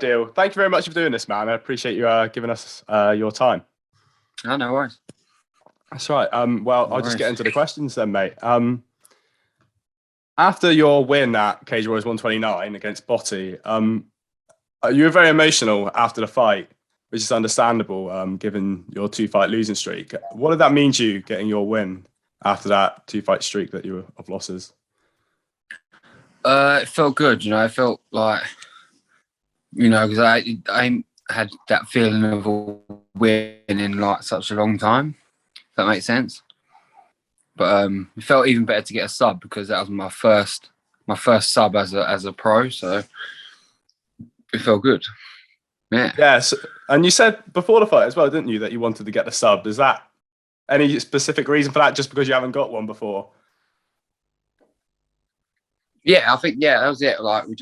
ideal. Thank you very much for doing this, man. I appreciate you giving us your time. Oh, no worries. That's right. I'll just get into the questions then, mate. After your win at Cage Warriors 129 against Botti, you were very emotional after the fight, which is understandable given your 2-fight losing streak. What did that mean to you, getting your win after that 2-fight streak that you were of losses? It felt good, I felt like, because I had that feeling of a win in like such a long time, if that makes sense. But it felt even better to get a sub because that was my first sub as a pro, so it felt good. Yeah. Yes, and you said before the fight as well, didn't you, that you wanted to get the sub? Is that any specific reason for that? Just because you haven't got one before? Yeah, I think that was it. Like I've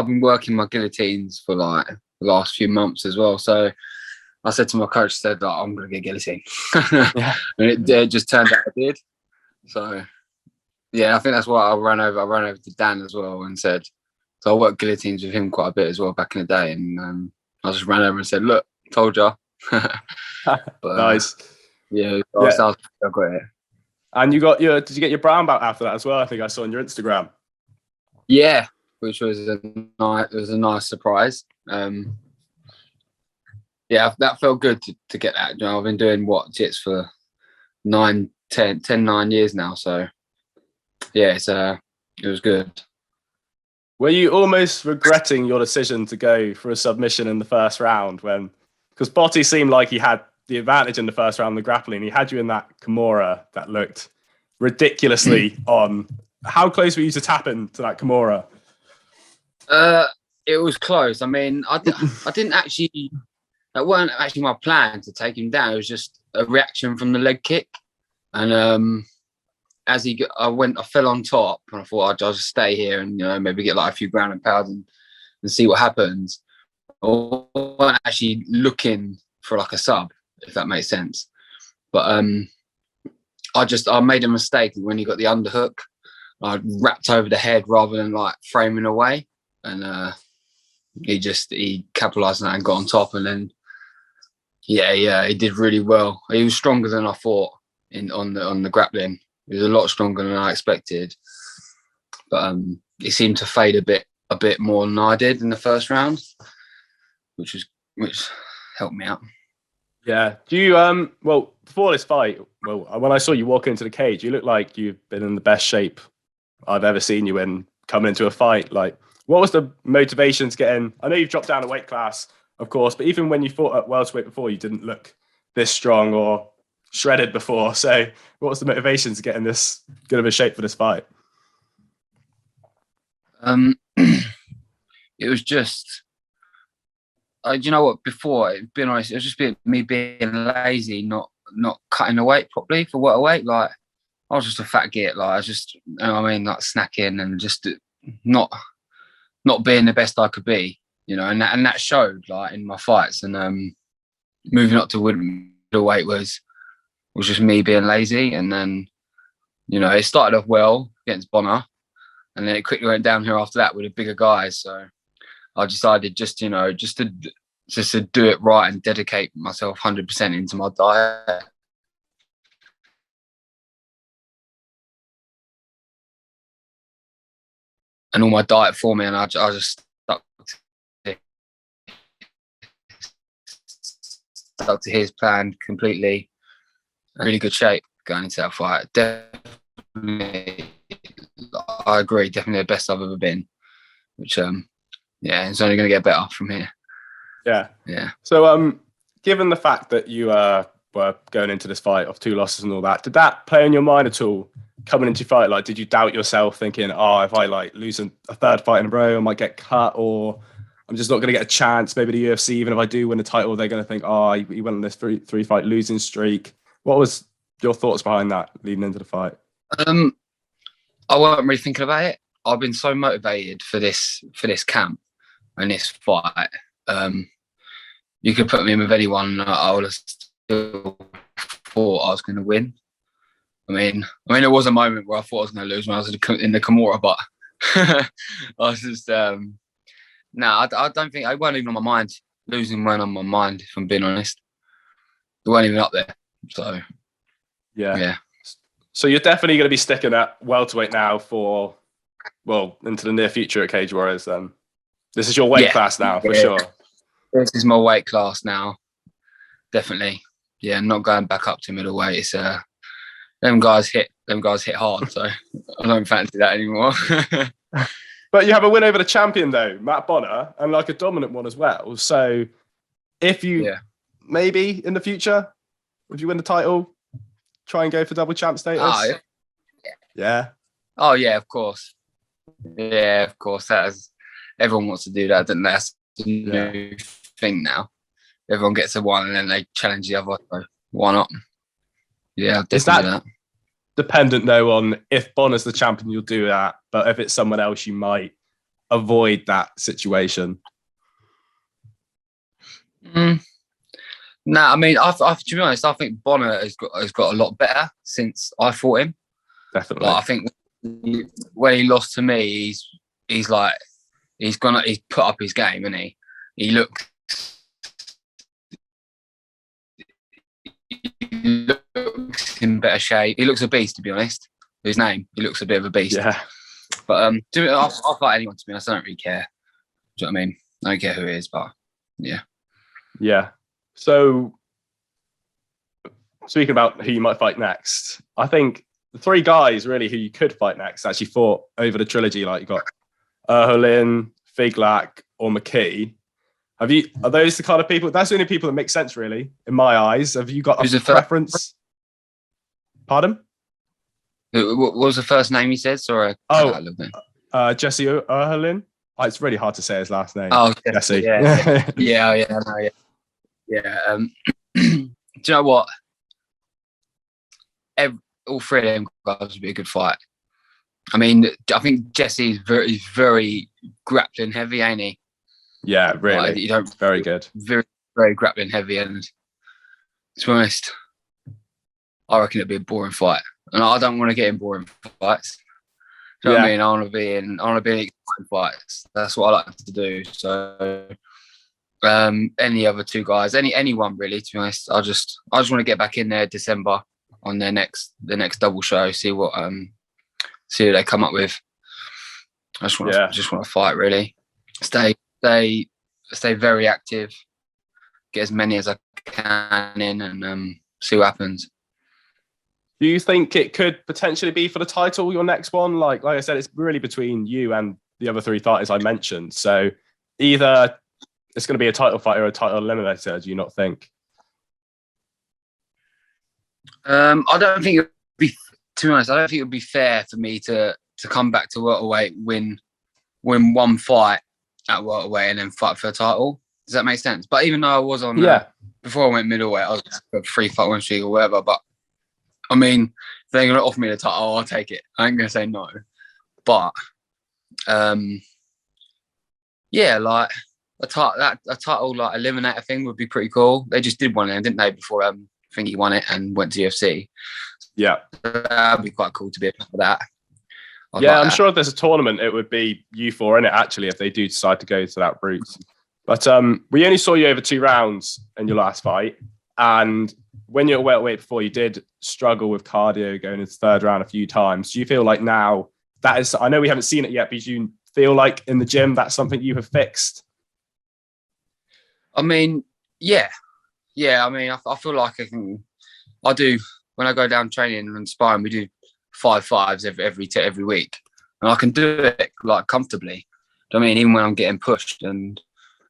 been working my guillotines for like the last few months as well. So I said to my coach, I'm going to get guillotine, Yeah. And it just turned out I did. So yeah, I think that's why I ran over to Dan as well and said. So I worked guillotines with him quite a bit as well back in the day, and I just ran over and said, "Look, told you." Nice. I got it. And did you get your brown belt after that as well? I think I saw on your Instagram. Yeah, which was a nice surprise. Yeah, that felt good to get that. I've been doing jits for 9 years now. So yeah, it was good. Were you almost regretting your decision to go for a submission in the first round because Botti seemed like he had the advantage in the first round, the grappling. He had you in that Kimura that looked ridiculously on. How close were you to tap into that Kimura? It was close. I mean, I didn't actually. That weren't actually my plan to take him down. It was just a reaction from the leg kick, and as I fell on top, and I thought I'll just stay here and maybe get like a few ground and pounds and see what happens. I wasn't actually looking for like a sub, if that makes sense. But I made a mistake when he got the underhook. I wrapped over the head rather than like framing away, and he capitalised on that and got on top. And then he did really well. He was stronger than I thought on the grappling. He was a lot stronger than I expected, but he seemed to fade a bit more than I did in the first round, which helped me out. Yeah. Do you before this fight? Well, when I saw you walk into the cage, you looked like you've been in the best shape I've ever seen you in coming into a fight. Like, what was the motivation to get in? I know you've dropped down a weight class, of course, but even when you fought at welterweight before, you didn't look this strong or shredded before. So what was the motivation to get in this good of a shape for this fight? It was just, you know what, before, being honest, it was just me being lazy, not cutting the weight properly for welterweight. Like, I was just a fat git. Like, I was just, like snacking and just not being the best I could be, and that showed like in my fights. And moving up to middleweight was just me being lazy. And then, it started off well against Bonner, and then it quickly went down here after that with the bigger guys. So I decided just to do it right and dedicate myself 100% into my diet. And all my diet for me, and I just stuck to his plan completely. Really good shape going into that fight. Definitely, I agree. Definitely the best I've ever been. Which, it's only going to get better from here. Yeah. So, given the fact that you were going into this fight of 2 losses and all that, did that play in your mind at all coming into your fight? Like, did you doubt yourself, thinking, if I like lose a third fight in a row, I might get cut, or I'm just not going to get a chance? Maybe the UFC, even if I do win the title, they're going to think, he went on this three fight losing streak. What was your thoughts behind that leading into the fight? I wasn't really thinking about it. I've been so motivated for this camp and this fight. You could put me in with anyone, I would have still thought I was going to win. I mean, there was a moment where I thought I was going to lose when I was in the Kimura, but I was just No, I don't think it weren't even on my mind. Losing weren't on my mind, if I'm being honest. They weren't even up there. So yeah. So you're definitely going to be sticking at welterweight now for into the near future at Cage Warriors. Then this is your weight class now for sure. This is my weight class now, definitely. Yeah, not going back up to middleweight. It's them guys hit hard, so I don't fancy that anymore. But you have a win over the champion though, Matt Bonner, and like a dominant one as well. So if you maybe in the future, if you win the title, try and go for double champ status. Oh, yeah. Oh yeah, of course. Yeah, of course. Everyone wants to do that, don't they? That's the new thing now. Everyone gets a one and then they challenge the other. So why not? Yeah, is that dependent though on if Bonner's the champion, you'll do that. But if it's someone else, you might avoid that situation. No, I mean, to be honest, I think Bonner has got a lot better since I fought him. Definitely. Like, I think when he lost to me, he's put up his game, isn't he? He looks in better shape. He looks a beast, to be honest. His name, he looks a bit of a beast. Yeah. But I'll fight anyone, to be honest. I don't really care. Do you know what I mean? I don't care who it is, but yeah. Yeah. So speaking about who you might fight next, I think the three guys really who you could fight next actually fought over the trilogy. Like you got Erholin, Figlak, or McKee. Are those the kind of people? That's the only people that make sense, really, in my eyes. Have you got a preference? Pardon? What was the first name he said? Sorry. Jesse Erholin. Oh, it's really hard to say his last name. Oh, Jesse. Yeah. Do you know what? All three of them guys would be a good fight. I mean, I think Jesse's very, very grappling heavy, ain't he? Yeah, really. Like, very good. Very, very grappling heavy, and to be honest, I reckon it'd be a boring fight. And I don't want to get in boring fights. Do you know what I mean? I want to be in exciting fights. That's what I like to do. So any other two guys, anyone really, to be honest, I just want to get back in there December on the next double show, see what they come up with. I just want to fight, really. Stay very active, get as many as I can in, and see what happens. Do you think it could potentially be for the title, your next one? Like I said, it's really between you and the other three fighters I mentioned. So either it's going to be a title fight or a title eliminator, do you not think? I don't think it would be, to be honest, I don't think it would be fair for me to come back to welterweight, win one fight at welterweight and then fight for a title. Does that make sense? But even though I was on before I went middleweight, I was a 3-fight win streak or whatever. But I mean, if they're going to offer me the title, I'll take it. I ain't going to say no. But like a title like eliminator thing would be pretty cool. They just did one, didn't they? Before I think he won it and went to UFC. Yeah, that'd be quite cool to be a part of that. I'm sure if there's a tournament, it would be you four in it, actually, if they do decide to go to that route. But we only saw you over 2 rounds in your last fight. And when you were welterweight before, you did struggle with cardio going into the 3rd round a few times. Do you feel like now that is, I know we haven't seen it yet, but do you feel like in the gym that's something you have fixed? I mean, yeah. I mean, I feel like I do, when I go down training and sparring, we do 5 fives every week, and I can do it like comfortably. Do you know what I mean? Even when I'm getting pushed. And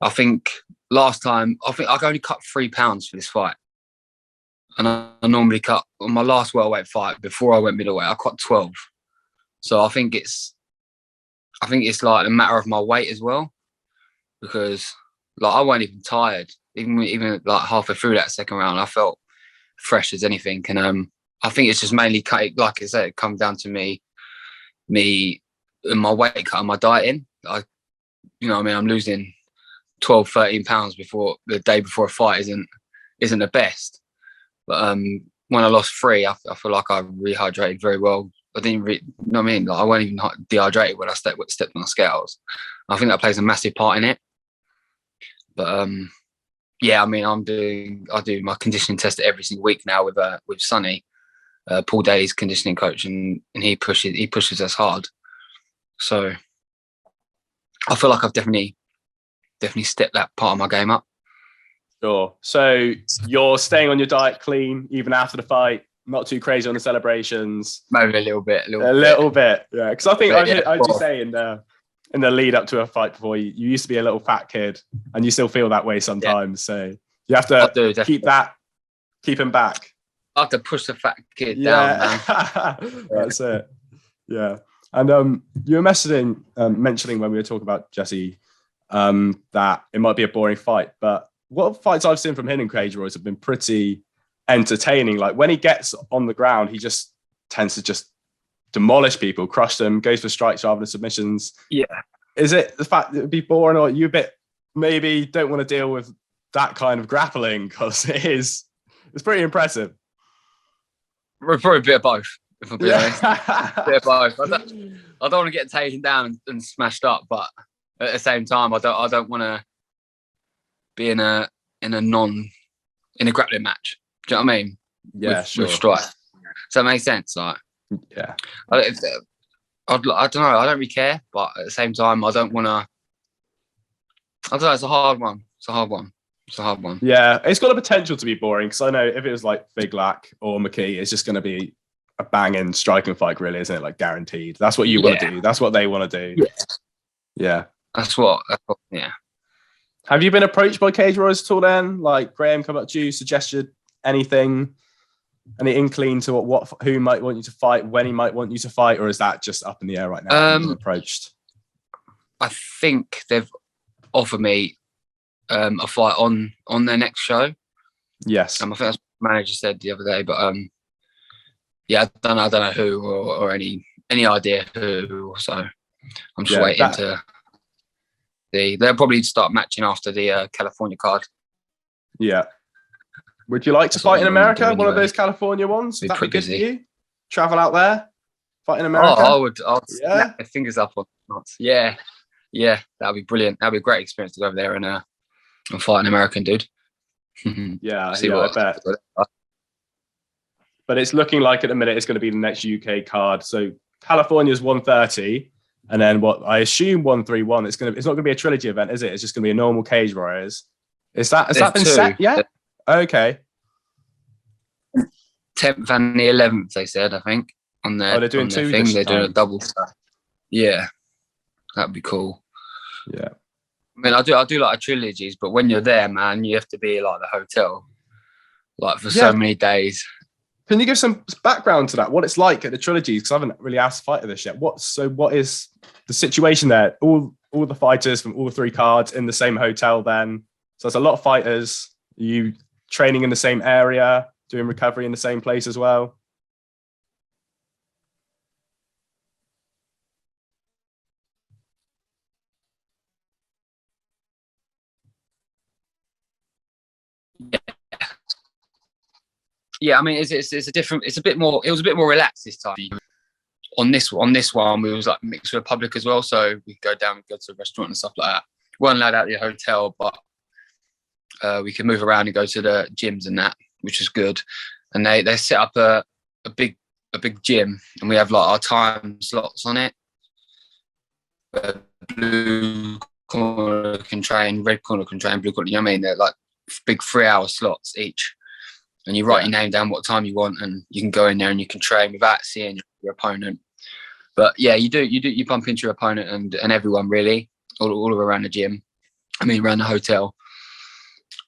I think last time, I only cut 3 pounds for this fight, and I normally cut on my last welterweight fight before I went middleweight. I cut 12, so I think it's like a matter of my weight as well, because like I wasn't even tired, even like halfway through that 2nd round, I felt fresh as anything, and I think it's just mainly, like I said, it comes down to me and my weight cut and my dieting. You know what I mean? I'm losing 12, 13 pounds before the day before a fight isn't the best. But when I lost 3, I feel like I rehydrated very well I didn't really, you know what I mean? Like, I wasn't even dehydrated when I stepped on the scales. I think that plays a massive part in it. But yeah, I mean, I do my conditioning test every single week now with Sonny, Paul Daly's conditioning coach, and he pushes us hard. So I feel like I've definitely stepped that part of my game up. Sure. So you're staying on your diet clean even after the fight, not too crazy on the celebrations. Maybe a little bit. Yeah. Because I think I heard you say in the lead up to a fight before, you used to be a little fat kid, and you still feel that way sometimes. Yeah. So you have to keep him back. I have to push the fat kid down, man. That's it. Yeah. And you were mentioning when we were talking about Jesse that it might be a boring fight, but what fights I've seen from him in Cage Warriors have been pretty entertaining. Like when he gets on the ground, he just tends to just demolish people, crush them, goes for strikes rather than submissions. Yeah. Is it the fact that it would be boring, or you a bit maybe don't want to deal with that kind of grappling? Because it's pretty impressive. Probably a bit of both, if I'm being honest. A bit of both. I don't want to get taken down and smashed up, but at the same time, I don't want to be in a grappling match. Do you know what I mean? Yeah, with strike. Does that make sense? Like, yeah. I don't know. I don't really care, but at the same time, I don't want to. I don't know. It's a hard one. Yeah, it's got the potential to be boring, because I know if it was like Big Lack or McKee, it's just going to be a banging striking fight, really, isn't it? Like guaranteed. That's what you want to do. That's what they want to do. Yeah. That's what. Yeah. Have you been approached by Cage Warriors at all then? Like Graham come up to you, suggested anything, any inkling to who might want you to fight, when he might want you to fight, or is that just up in the air right now? Been approached? I think they've offered me a fight on their next show. Yes. I think that's what the manager said the other day, but yeah, I don't know who or any idea who. So I'm just waiting to. They'll probably start matching after the California card. Yeah. Would you like to fight in America? One of those California ones? Would that be good for you? Travel out there? Fight in America? Oh, I would snap my fingers up on that. Yeah. Yeah, that'd be brilliant. That'd be a great experience to go over there and fight an American dude. Yeah, I bet. But it's looking like at the minute it's going to be the next UK card. So California's 130. And then what I assume 131. It's not going to be a trilogy event, is it? It's just going to be a normal Cage Warriors. Has that been set yet? Okay. 10th and the 11th, they said, I think. They're doing two. They're doing a double stuff. Yeah, that'd be cool. Yeah. I mean, I do like trilogies, but when you're there, man, you have to be like the hotel, like for so many days. Can you give some background to that? What it's like at the trilogies? Because I haven't really asked fighter this yet. What is the situation there? All the fighters from all three cards in the same hotel then. So there's a lot of fighters. Are you training in the same area, doing recovery in the same place as well? Yeah, I mean, it's a bit more relaxed this time. On this one, we was like mixed with the public as well, so we could go to a restaurant and stuff like that. We weren't allowed out of the hotel, but we could move around and go to the gyms and that, which is good. And they set up a big gym, and we have like our time slots on it. Blue corner can train, red corner can train, blue corner. You know what I mean? They're like big 3-hour slots each. And you write your name down, what time you want, and you can go in there and you can train without seeing your opponent. But yeah, you bump into your opponent and everyone really, all around the gym. I mean, around the hotel.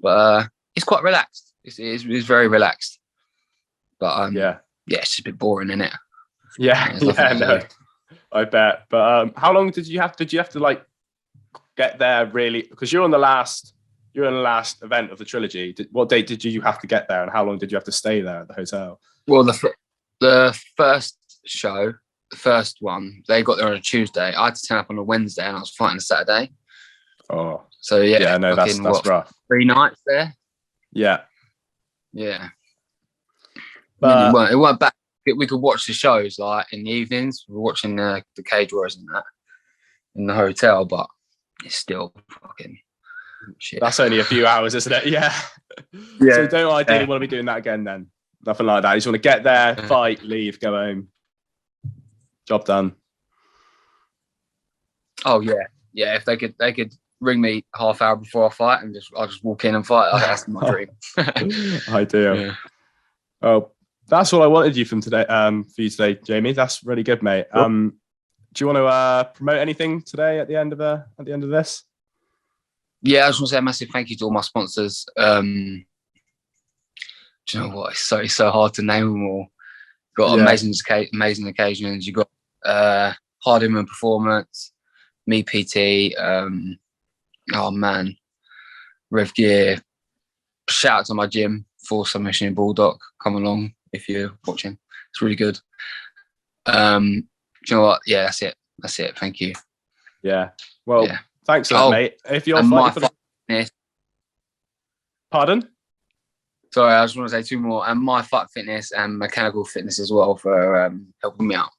But it's quite relaxed. It's very relaxed. But it's just a bit boring, isn't it? Yeah, no, I bet. But how long did you have to like get there really? Because you're in the last event of the trilogy. What date did you have to get there, and how long did you have to stay there at the hotel? Well, the first show, the first one, they got there on a Tuesday. I had to turn up on a Wednesday, and I was fighting a Saturday. Oh, so yeah, no, that's rough. 3 nights there. Yeah, but it weren't bad. we could watch the shows like in the evenings. We're watching the Cage Warriors and that in the hotel, but it's still fucking shit. That's only a few hours, isn't it? Yeah. Yeah. So don't ideally want to be doing that again then? Nothing like that. You just want to get there, fight, leave, go home. Job done. Oh yeah. Yeah. If they could ring me half hour before I fight and I'll just walk in and fight. That's my dream. Ideal. Yeah. Well, that's all I wanted you for you today, Jamie. That's really good, mate. Cool. Do you want to promote anything today at the end of this? Yeah, I just want to say a massive thank you to all my sponsors. Do you know what? It's so hard to name them all. Got amazing occasions. You got Hardiman Performance, Me PT. Oh man, Rev Gear. Shout out to my gym, Full Submission in Bulldog. Come along if you're watching. It's really good. Do you know what? Yeah, that's it. Thank you. Yeah. Well, thanks for that, mate. If you're fighting for Pardon? Sorry, I just want to say two more. And My Fight Fitness and Mechanical Fitness as well for helping me out.